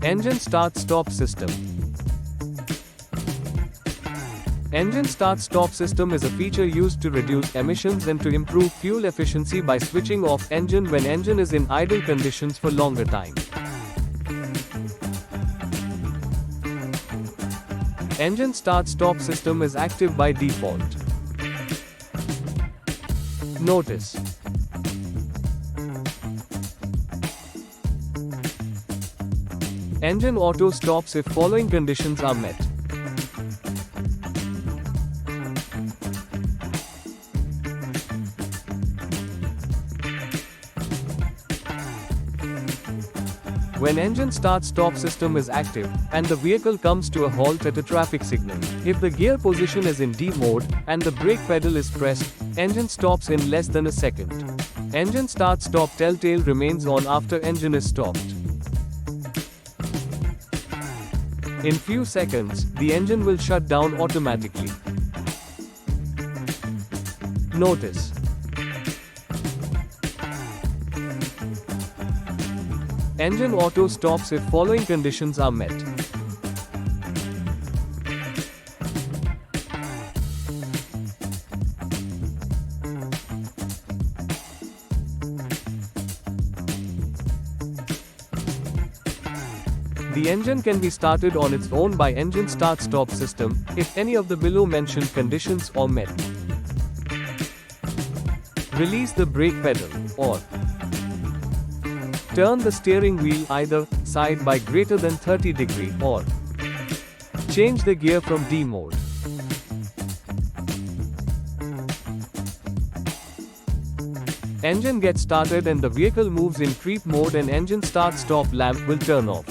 Engine start-stop system. Engine start-stop system is a feature used to reduce emissions and to improve fuel efficiency by switching off engine when engine is in idle conditions for longer time. Engine start-stop system is active by default. Notice: engine auto stops if following conditions are met. When engine start-stop system is active, and the vehicle comes to a halt at a traffic signal, if the gear position is in D mode, and the brake pedal is pressed, engine stops in less than a second. Engine start-stop telltale remains on after engine is stopped. In few seconds, the engine will shut down automatically. Notice: engine auto stops if following conditions are met. The engine can be started on its own by engine start-stop system, if any of the below mentioned conditions are met. Release the brake pedal, or turn the steering wheel either side by greater than 30 degrees, or change the gear from D mode. Engine gets started and the vehicle moves in creep mode and engine start-stop lamp will turn off.